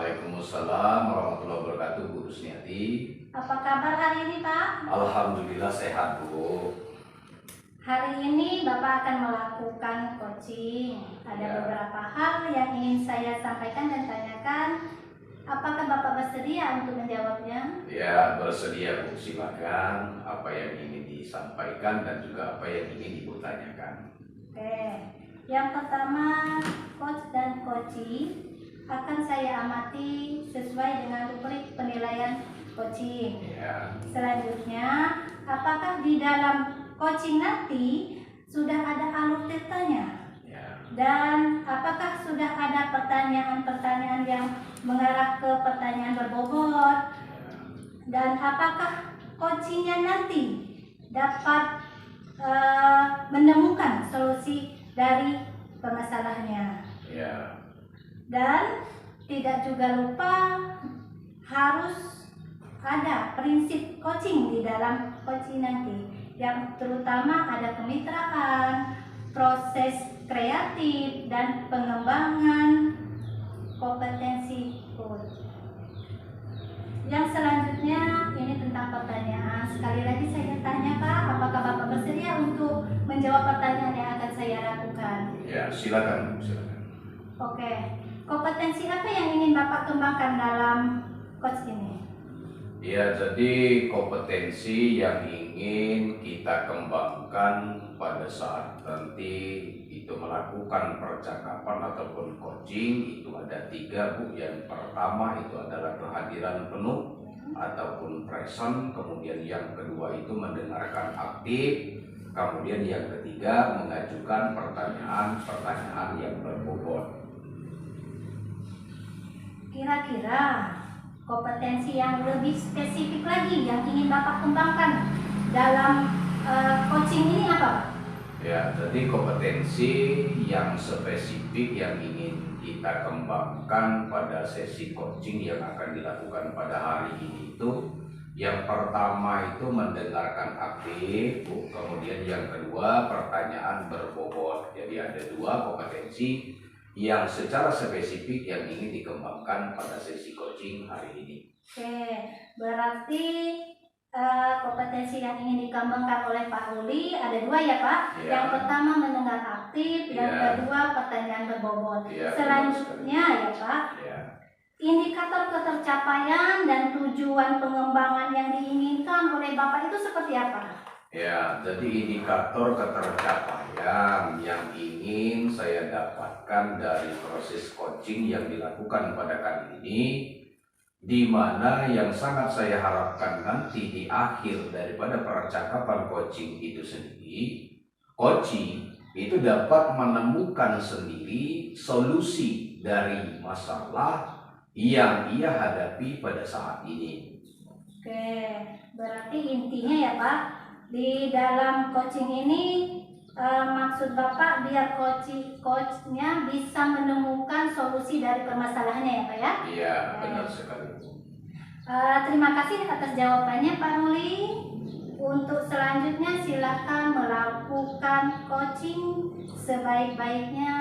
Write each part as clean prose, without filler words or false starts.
Waalaikumsalam warahmatullahi wabarakatuh, Bu Rusniati. Apa kabar hari ini, Pak? Alhamdulillah sehat, Bu. Hari ini Bapak akan melakukan coaching. Ada Ya. beberapa hal yang ingin saya sampaikan dan tanyakan. Apakah Bapak bersedia untuk menjawabnya? Ya, bersedia, Bu. Silakan apa yang ingin disampaikan dan juga apa yang ingin Ibu tanyakan. Oke. Yang pertama, coach dan coaching akan saya amati sesuai dengan rubrik penilaian coaching. Ya. Selanjutnya, apakah di dalam coaching nanti sudah ada alur ceritanya? Ya. Dan apakah sudah ada pertanyaan-pertanyaan yang mengarah ke pertanyaan berbobot? Dan apakah coachingnya nanti dapat menemukan solusi dari permasalahannya? Ya. Dan tidak juga lupa harus ada prinsip coaching di dalam coaching nanti, yang terutama ada kemitraan, proses kreatif, dan pengembangan kompetensi coach. Yang selanjutnya ini tentang pertanyaan. Sekali lagi saya tanya, Pak, apakah Bapak bersedia untuk menjawab pertanyaan yang akan saya lakukan? Ya, silakan, Bu. Silakan. Oke, kompetensi apa yang ingin Bapak kembangkan dalam coach ini? Ya, jadi kompetensi yang ingin kita kembangkan pada saat nanti itu melakukan percakapan ataupun coaching itu ada 3, Bu. Yang pertama itu adalah kehadiran penuh ataupun present, kemudian yang kedua itu mendengarkan aktif, kemudian yang ketiga mengajukan pertanyaan-pertanyaan yang berbobot. Kira-kira kompetensi yang lebih spesifik lagi yang ingin Bapak kembangkan dalam coaching ini apa, Pak? Ya, jadi kompetensi yang spesifik yang ingin kita kembangkan pada sesi coaching yang akan dilakukan pada hari ini itu yang pertama itu mendengarkan aktif, Bu. Kemudian yang kedua pertanyaan berbobot. Jadi ada 2 kompetensi yang secara spesifik yang ingin dikembangkan pada sesi coaching hari ini. Oke, berarti kompetensi yang ingin dikembangkan oleh Pak Ruli ada 2 ya, Pak? Ya. Yang pertama mendengar aktif, yang Ya. kedua pertanyaan berbobot. Ya, Selanjutnya ya, Pak, Ya. indikator ketercapaian dan tujuan pengembangan yang diinginkan oleh Bapak itu seperti apa? Ya, jadi indikator ketercapaian yang ingin saya dapatkan dari proses coaching yang dilakukan pada kali ini, di mana yang sangat saya harapkan nanti di akhir daripada percakapan coaching itu sendiri, coaching itu dapat menemukan sendiri solusi dari masalah yang ia hadapi pada saat ini. Oke, berarti intinya ya, Pak, di dalam coaching ini maksud Bapak biar coachnya bisa menemukan solusi dari permasalahannya ya, Pak ya? Iya, benar sekali. Terima kasih atas jawabannya, Pak Ruli. Untuk selanjutnya silakan melakukan coaching sebaik-baiknya,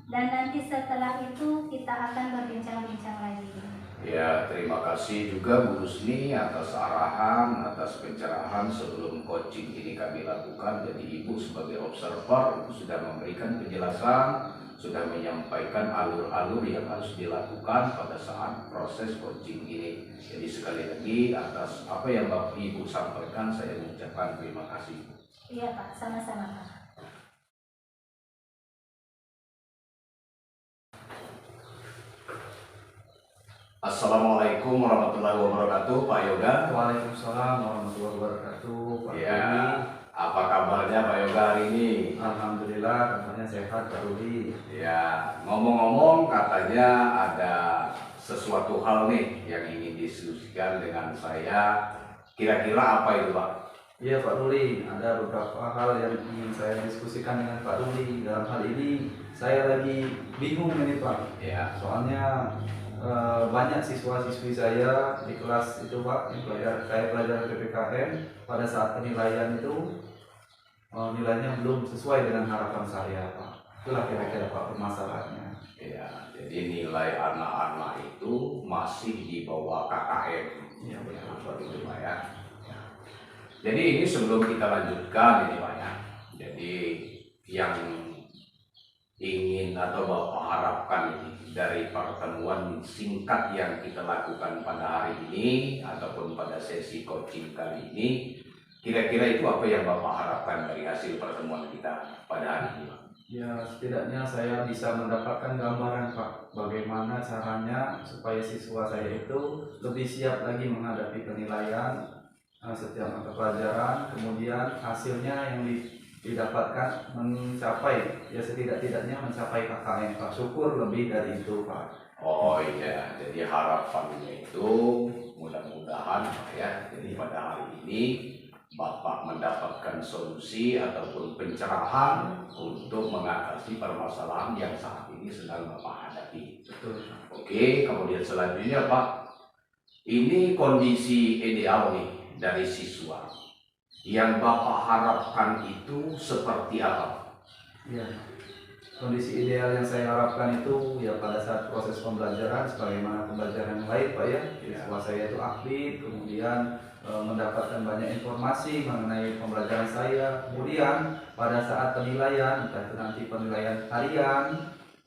dan nanti setelah itu kita akan berbincang-bincang lagi. Ya, terima kasih juga Bu Rusni atas arahan, atas pencerahan sebelum coaching ini kami lakukan. Jadi Ibu sebagai observer itu sudah memberikan penjelasan, sudah menyampaikan alur-alur yang harus dilakukan pada saat proses coaching ini. Jadi sekali lagi atas apa yang Bapak Ibu sampaikan saya mengucapkan terima kasih. Iya, Pak, sama-sama, Pak. Assalamualaikum warahmatullahi wabarakatuh, Pak Yoga. Waalaikumsalam warahmatullahi wabarakatuh, Pak Ya, Ruli. apa kabarnya Pak Yoga hari ini? Alhamdulillah, kabarnya sehat, Pak Ruli. Ya, ngomong-ngomong katanya ada sesuatu hal nih yang ingin diskusikan dengan saya. Kira-kira apa itu, Pak? Iya, Pak Ruli, ada beberapa hal yang ingin saya diskusikan dengan Pak Ruli. Dalam hal ini, saya lagi bingung ini, Pak. Ya. Soalnya banyak siswa-siswi saya di kelas itu, Pak, yang pelajar PPKN, pada saat penilaian itu nilainya belum sesuai dengan harapan saya, Pak. Itulah kira-kira Pak permasalahannya. Ya, jadi nilai anak-anak itu masih di bawah KKM. Ya, Seperti itu Pak ya. Ya. Jadi ini sebelum kita lanjutkan ini Pak ya. Jadi yang ingin atau Bapak harapkan ini dari pertemuan singkat yang kita lakukan pada hari ini ataupun pada sesi coaching kali ini, kira-kira itu apa yang Bapak harapkan dari hasil pertemuan kita pada hari ini Pak? Ya, setidaknya saya bisa mendapatkan gambaran Pak, bagaimana caranya supaya siswa saya itu lebih siap lagi menghadapi penilaian setiap mata pelajaran, kemudian hasilnya yang didapatkan mencapai, ya setidak-tidaknya mencapai KKM Pak. Syukur lebih dari itu Pak. Oh iya, jadi harapannya itu mudah-mudahan Pak ya, jadi pada hari ini Bapak mendapatkan solusi ataupun pencerahan untuk mengatasi permasalahan yang saat ini sedang Bapak hadapi. Betul Pak. Oke, kemudian selanjutnya Pak, ini kondisi ideal nih dari siswa. Yang Bapak harapkan itu seperti apa? Ya, kondisi ideal yang saya harapkan itu ya pada saat proses pembelajaran sebagaimana pembelajaran yang lain Pak ya, siswa saya itu aktif, kemudian mendapatkan banyak informasi mengenai pembelajaran saya. Kemudian pada saat penilaian, entah itu nanti penilaian harian,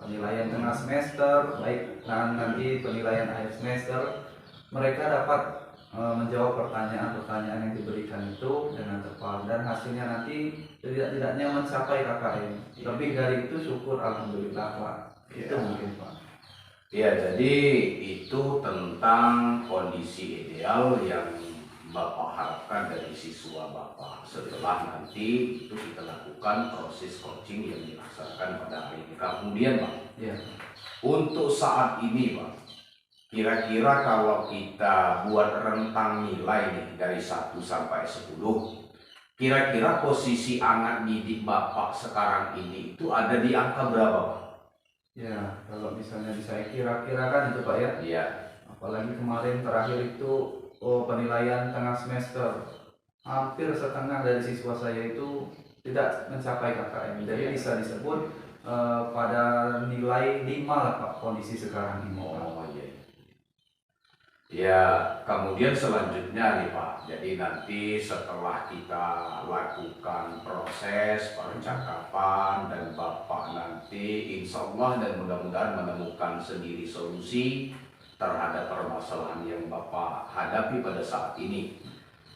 penilaian tengah semester, baik nanti penilaian akhir semester, mereka dapat menjawab pertanyaan-pertanyaan yang diberikan itu dengan tepat dan hasilnya nanti tidak-tidaknya mencapai KKM. Lebih dari itu syukur alhamdulillah Pak. Itu mungkin Pak. Ya, jadi itu tentang kondisi ideal yang Bapak harapkan dari siswa Bapak setelah nanti itu kita lakukan proses coaching yang dilaksanakan pada hari ini. Kemudian Pak, Ya. untuk saat ini Pak, kira-kira kalau kita buat rentang nilai nih dari 1 sampai 10, kira-kira posisi anak didik Bapak sekarang ini itu ada di angka berapa Pak? Ya, kalau misalnya saya kira-kirakan itu Pak ya. Iya. Apalagi kemarin terakhir itu penilaian tengah semester, hampir setengah dari siswa saya itu tidak mencapai KKM. Jadi bisa disebut pada nilai 5 lah Pak kondisi sekarang ini. Oh iya. Ya, kemudian selanjutnya nih Pak, jadi nanti setelah kita lakukan proses percakapan dan Bapak nanti insya Allah dan mudah-mudahan menemukan sendiri solusi terhadap permasalahan yang Bapak hadapi pada saat ini.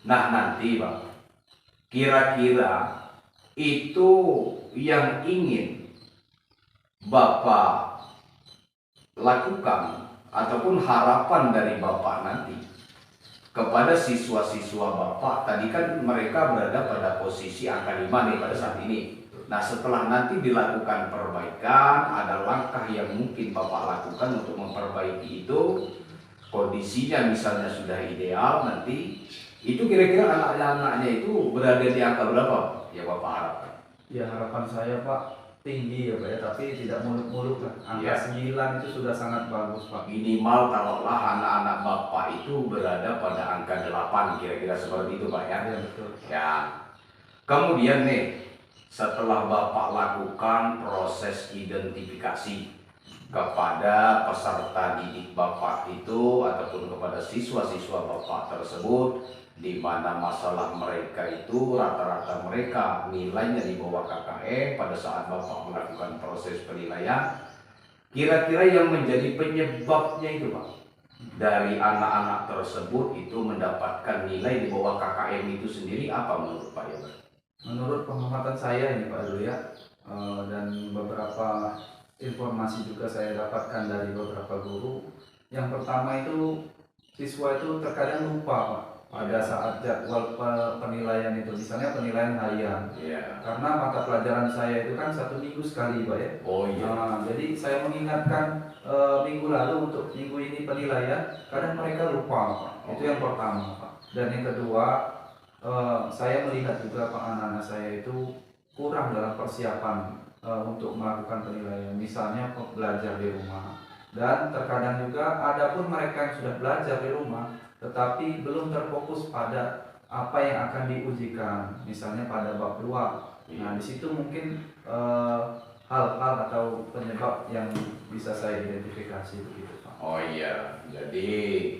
Nah nanti Pak, kira-kira itu yang ingin Bapak lakukan ataupun harapan dari Bapak nanti kepada siswa-siswa Bapak, tadi kan mereka berada pada posisi angka 5 nih pada saat ini. Nah setelah nanti dilakukan perbaikan, ada langkah yang mungkin Bapak lakukan untuk memperbaiki itu, kondisinya misalnya sudah ideal nanti, itu kira-kira anak-anaknya itu berada di angka berapa ya Bapak harapkan? Ya harapan saya Pak tinggi ya Pak ya, tapi tidak muluk-muluk lah. Angka 9 itu sudah sangat bagus Pak. Minimal taruhlah anak-anak Bapak itu berada pada angka 8, kira-kira seperti itu Pak ya. Ya betul. Ya. Kemudian nih, setelah Bapak lakukan proses identifikasi kepada peserta didik Bapak itu ataupun kepada siswa-siswa Bapak tersebut, di mana masalah mereka itu rata-rata mereka nilainya di bawah KKM pada saat Bapak melakukan proses penilaian, kira-kira yang menjadi penyebabnya itu Pak dari anak-anak tersebut itu mendapatkan nilai di bawah KKM itu sendiri apa menurut Pak ya? Menurut pengamatan saya ini Pak dulu ya, dan beberapa informasi juga saya dapatkan dari beberapa guru. Yang pertama itu siswa itu terkadang lupa Pak pada saat jadwal penilaian itu, misalnya penilaian harian. Karena mata pelajaran saya itu kan 1 minggu sekali Pak ya. Oh iya. Nah, jadi saya mengingatkan minggu lalu untuk minggu ini penilaian, kadang mereka lupa Pak. Itu yang pertama Pak. Dan yang kedua, saya melihat juga Pak anak-anak saya itu kurang dalam persiapan untuk melakukan penilaian, misalnya belajar di rumah. Dan terkadang juga ada pun mereka yang sudah belajar di rumah tetapi belum terfokus pada apa yang akan diujikan, misalnya pada bab 2. Nah di situ mungkin hal-hal atau penyebab yang bisa saya identifikasi begitu Pak. Oh iya, jadi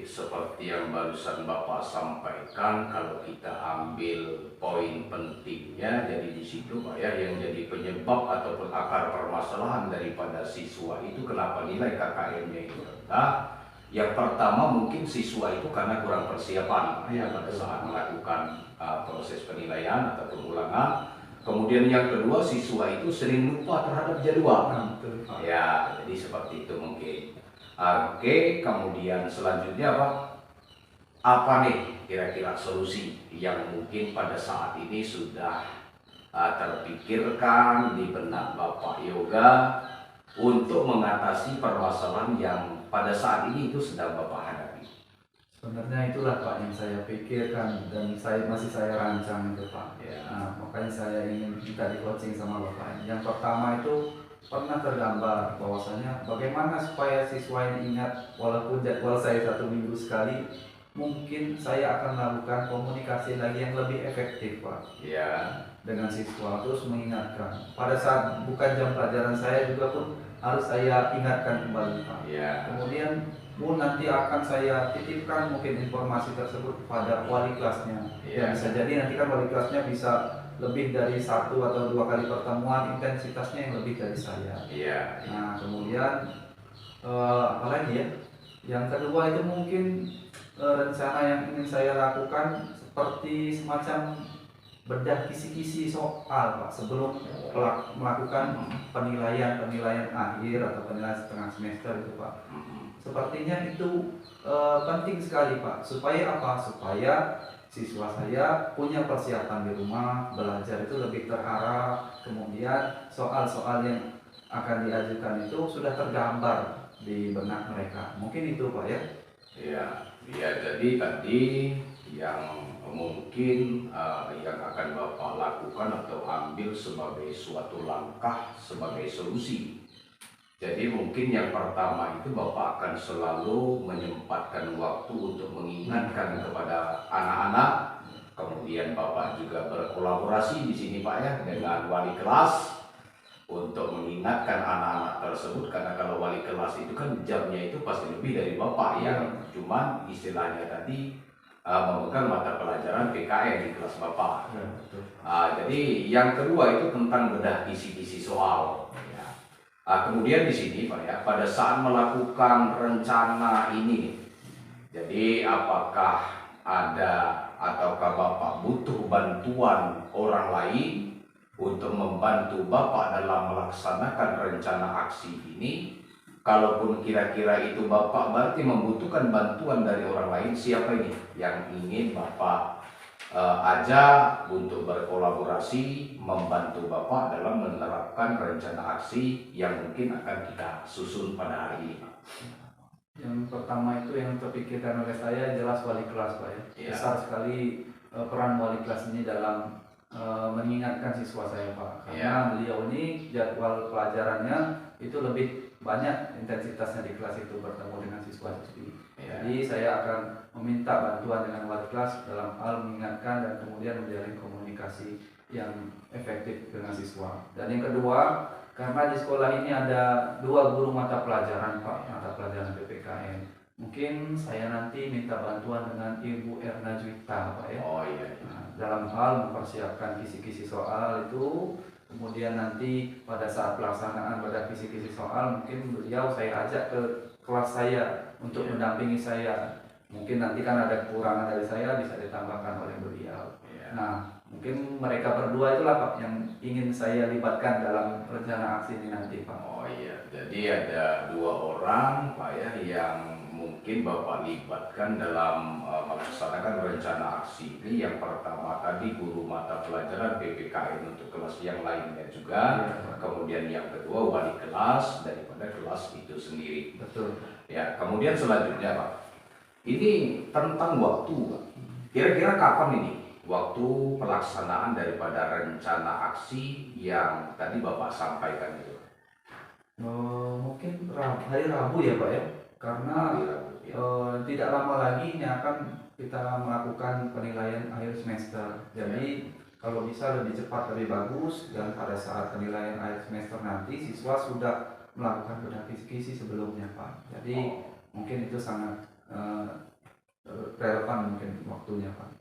seperti yang barusan Bapak sampaikan, kalau kita ambil poin pentingnya, jadi di situ Pak ya, yang jadi penyebab ataupun akar permasalahan daripada siswa itu kenapa nilai KKM-nya itu rendah. Yang pertama mungkin siswa itu karena kurang persiapan Pak, ya, pada saat melakukan proses penilaian ataupun ulangan. Kemudian yang kedua, siswa itu sering lupa terhadap jadwal. Betul Pak. Ya, jadi seperti itu mungkin. Oke, kemudian selanjutnya apa nih kira-kira solusi yang mungkin pada saat ini sudah terpikirkan di benak Bapak Yoga untuk mengatasi permasalahan yang pada saat ini itu sedang Bapak hadapi? Sebenarnya itulah Pak yang saya pikirkan dan masih saya rancang itu Pak. Ya. Nah, makanya saya ingin minta di coaching sama Bapak. Yang pertama itu pernah tergambar bahwasanya bagaimana supaya siswa ini ingat, walaupun jadwal saya 1 minggu sekali, mungkin saya akan melakukan komunikasi lagi yang lebih efektif Pak. Ya. Dengan siswa, terus mengingatkan pada saat bukan jam pelajaran saya juga pun harus saya ingatkan kembali Pak. Ya. Kemudian nanti akan saya titipkan mungkin informasi tersebut kepada wali kelasnya. Ya. Bisa jadi nanti kan wali kelasnya bisa lebih dari 1 atau 2 kali pertemuan, intensitasnya yang lebih dari saya. Iya. Nah, kemudian apalagi ya? Yang kedua itu mungkin rencana yang ingin saya lakukan seperti semacam bedah kisi-kisi soal Pak sebelum melakukan penilaian akhir atau penilaian setengah semester itu Pak. Sepertinya itu penting sekali Pak. Supaya apa? Supaya siswa saya punya persiapan di rumah, belajar itu lebih terarah, kemudian soal-soal yang akan diajukan itu sudah tergambar di benak mereka. Mungkin itu Pak ya. Ya, ya, jadi tadi yang mungkin yang akan Bapak lakukan atau ambil sebagai suatu langkah, sebagai solusi. Jadi mungkin yang pertama itu Bapak akan selalu menyempatkan waktu untuk mengingatkan kepada anak-anak. Kemudian Bapak juga berkolaborasi di sini Pak ya dengan wali kelas untuk mengingatkan anak-anak tersebut, karena kalau wali kelas itu kan jamnya itu pasti lebih dari Bapak ya. Cuman istilahnya tadi memegang mata pelajaran PKN di kelas Bapak. Jadi yang kedua itu tentang bedah kisi-kisi soal. Kemudian di sini Pak ya, pada saat melakukan rencana ini, jadi apakah ada ataukah Bapak butuh bantuan orang lain untuk membantu Bapak dalam melaksanakan rencana aksi ini? Kalaupun kira-kira itu Bapak berarti membutuhkan bantuan dari orang lain, siapa ini yang ingin Bapak ajak untuk berkolaborasi membantu Bapak dalam menerapkan rencana aksi yang mungkin akan kita susun pada hari ini Pak? Yang pertama itu yang terpikirkan oleh saya jelas wali kelas Pak ya. Besar sekali peran wali kelas ini dalam mengingatkan siswa saya Pak. Karena beliau ini jadwal pelajarannya itu lebih banyak intensitasnya di kelas itu bertemu dengan siswa-siswi. Jadi saya akan meminta bantuan dengan wali kelas dalam hal mengingatkan dan kemudian menjalin komunikasi yang efektif dengan siswa. Dan yang kedua, karena di sekolah ini ada 2 guru mata pelajaran Pak, mata pelajaran PPKN. Mungkin saya nanti minta bantuan dengan Ibu Erna Juwita Pak ya. Oh iya. Dalam hal mempersiapkan kisi-kisi soal itu, kemudian nanti pada saat pelaksanaan pada kisi-kisi soal mungkin beliau saya ajak ke kelas saya untuk mendampingi saya. Mungkin nanti kan ada kekurangan dari saya bisa ditambahkan oleh beliau. Nah, mungkin mereka berdua itulah Pak yang ingin saya libatkan dalam rencana aksi ini nanti Pak. Oh iya, jadi ada 2 orang Pak ya yang mungkin Bapak libatkan dalam melaksanakan rencana aksi ini. Yang pertama tadi guru mata pelajaran PPKN untuk kelas yang lainnya juga. Kemudian yang kedua wali kelas daripada kelas itu sendiri. Betul. Ya, kemudian selanjutnya Pak, ini tentang waktu Pak. Kira-kira kapan ini waktu pelaksanaan daripada rencana aksi yang tadi Bapak sampaikan itu? Mungkin hari Rabu ya Pak ya. Karena tidak lama lagi ini akan kita melakukan penilaian akhir semester. Jadi kalau bisa lebih cepat lebih bagus, dan pada saat penilaian akhir semester nanti siswa sudah melakukan bedah kisi sebelumnya Pak. Jadi mungkin itu sangat relevan mungkin waktunya Pak.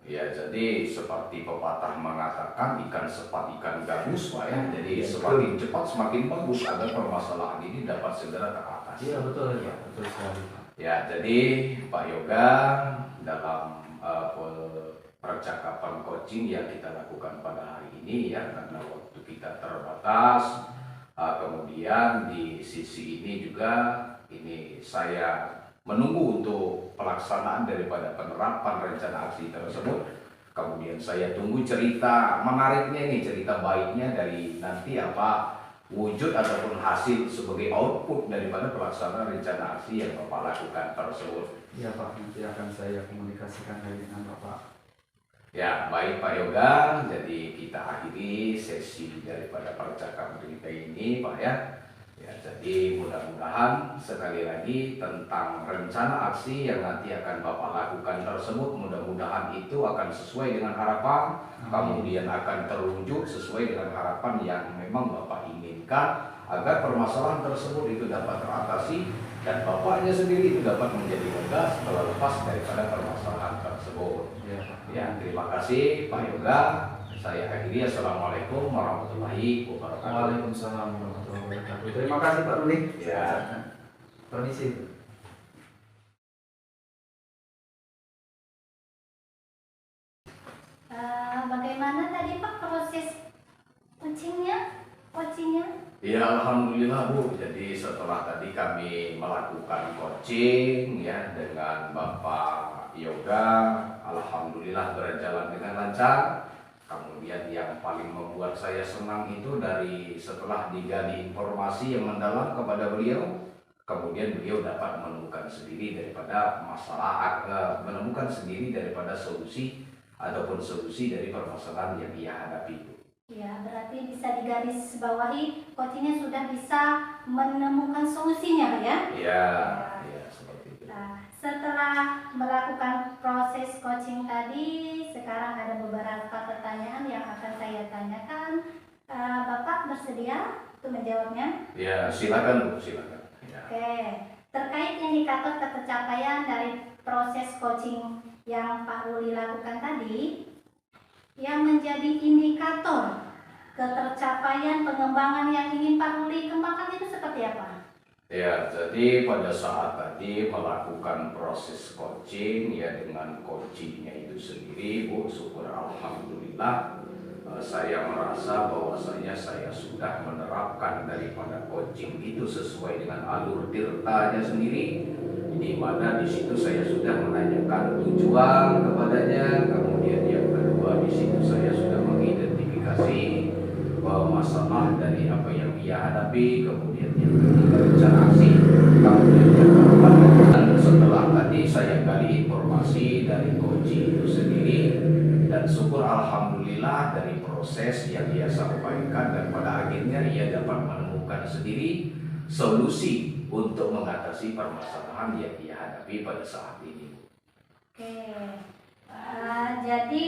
Ya, jadi seperti pepatah mengatakan ikan cepat ikan gabus Pak ya. Jadi semakin cepat semakin bagus agar permasalahan ini dapat segera teratasi. Iya betul ya, betul sekali Pak. Ya, jadi Pak Yoga dalam percakapan coaching yang kita lakukan pada hari ini ya, karena waktu kita terbatas, kemudian di sisi ini juga ini saya menunggu untuk pelaksanaan daripada penerapan rencana aksi tersebut. Kemudian saya tunggu cerita menariknya nih, cerita baiknya dari nanti apa wujud ataupun hasil sebagai output daripada pelaksanaan rencana aksi yang Bapak lakukan tersebut. Iya Pak, nanti akan saya komunikasikan lagi dengan Bapak. Ya, baik Pak Yoga, jadi kita akhiri sesi daripada percakapan kita ini Pak ya. Ya, jadi mudah-mudahan sekali lagi tentang rencana aksi yang nanti akan Bapak lakukan tersebut, mudah-mudahan itu akan sesuai dengan harapan, kemudian akan terwujud sesuai dengan harapan yang memang Bapak inginkan, agar permasalahan tersebut itu dapat teratasi dan Bapaknya sendiri itu dapat menjadi lega setelah lepas daripada permasalahan tersebut. Ya, terima kasih Pak Yoga. Saya akhiri. Assalamualaikum warahmatullahi wabarakatuh. Waalaikumsalam warahmatullahi wabarakatuh. Terima kasih Pak Ruli. Ya. Permisi. Bagaimana tadi Pak proses coachingnya? Ya, alhamdulillah Bu. Jadi setelah tadi kami melakukan coaching ya dengan Bapak Yoga, alhamdulillah berjalan dengan lancar. Kemudian yang paling membuat saya senang itu dari setelah digali informasi yang mendalam kepada beliau, kemudian beliau dapat menemukan sendiri daripada masalah, menemukan sendiri daripada solusi ataupun solusi dari permasalahan yang ia hadapi. Ya, berarti bisa digarisbawahi coachingnya sudah bisa menemukan solusinya Pak ya? Ya, seperti itu. Nah, setelah melakukan proses coaching tadi, sekarang ada beberapa pertanyaan yang akan saya tanyakan. Bapak bersedia untuk menjawabnya? Ya, silakan Bu, silakan. Ya. Oke, terkait indikator ketercapaian dari proses coaching yang Pak Ruli lakukan tadi, yang menjadi indikator ketercapaian pengembangan yang ingin Pak Ruli kembangkan itu seperti apa? Ya, jadi pada saat tadi melakukan proses coaching ya dengan coachingnya itu sendiri, Bu, syukur alhamdulillah saya merasa bahwasanya saya sudah menerapkan daripada coaching itu sesuai dengan alur tirtanya sendiri, di mana di situ saya sudah menanyakan tujuan kepadanya, kemudian yang kedua di situ saya sudah mengidentifikasi masalah dari apa yang ia hadapi, kemudian yang ketiga rencana aksi, kemudian yang keempat setelah tadi saya gali informasi dari coaching itu sendiri, dan syukur alhamdulillah dari proses yang ia sampaikan dan pada akhirnya ia dapat menemukan sendiri solusi untuk mengatasi permasalahan yang ia hadapi pada saat ini. Oke, jadi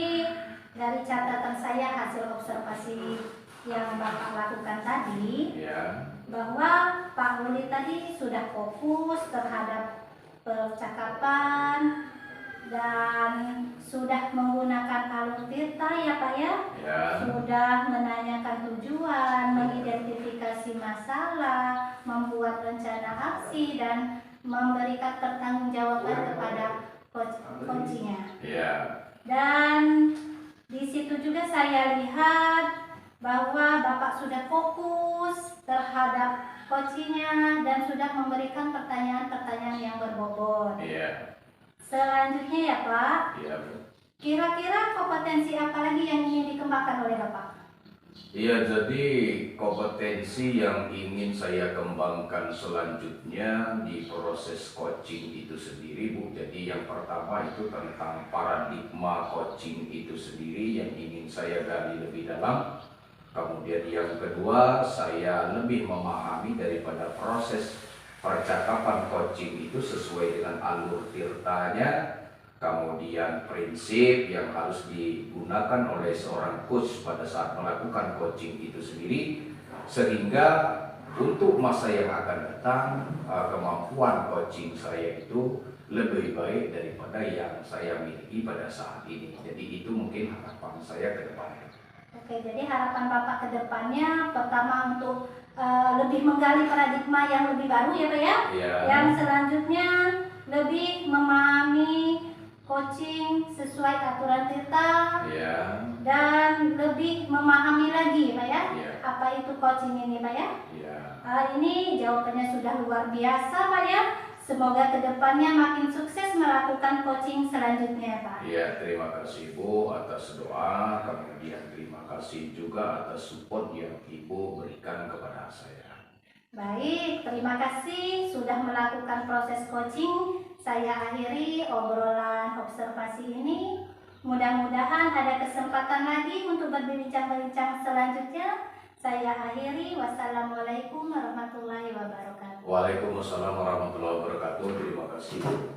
dari catatan saya hasil observasi yang Bapak lakukan tadi, Ya. bahwa Pak Ruli tadi sudah fokus terhadap percakapan dan sudah menggunakan alur tirta ya Pak ya, sudah menanyakan tujuan, mengidentifikasi masalah, membuat rencana aksi dan memberikan pertanggungjawaban kepada coachingnya. Dan di situ juga saya lihat bahwa Bapak sudah fokus terhadap coachingnya dan sudah memberikan pertanyaan-pertanyaan yang berbobot. Selanjutnya ya Pak, kira-kira kompetensi apa lagi yang ingin dikembangkan oleh Bapak? Iya, jadi kompetensi yang ingin saya kembangkan selanjutnya di proses coaching itu sendiri, Bu. Jadi yang pertama itu tentang paradigma coaching itu sendiri yang ingin saya gali lebih dalam. Kemudian yang kedua, saya lebih memahami daripada proses percakapan coaching itu sesuai dengan alur tirtanya. kemudian prinsip yang harus digunakan oleh seorang coach pada saat melakukan coaching itu sendiri, sehingga untuk masa yang akan datang kemampuan coaching saya itu lebih baik daripada yang saya miliki pada saat ini. Jadi itu mungkin harapan saya ke depannya. Oke, jadi harapan Bapak ke depannya pertama untuk lebih menggali paradigma yang lebih baru ya Pak ya. Ya. Yang selanjutnya lebih memahami coaching sesuai aturan kita Ya. dan lebih memahami lagi Pak ya. Ya. Apa itu coaching ini Pak ya? Ya. Ini jawabannya sudah luar biasa Pak ya. Semoga kedepannya makin sukses melakukan coaching selanjutnya Pak. Ya, terima kasih Bu atas doa, kemudian terima kasih juga atas support yang Ibu berikan kepada saya. Baik, terima kasih sudah melakukan proses coaching. Saya akhiri obrolan observasi ini. Mudah-mudahan ada kesempatan lagi untuk berbincang-bincang selanjutnya. Saya akhiri. Wassalamualaikum warahmatullahi wabarakatuh. Waalaikumsalam warahmatullahi wabarakatuh. Terima kasih.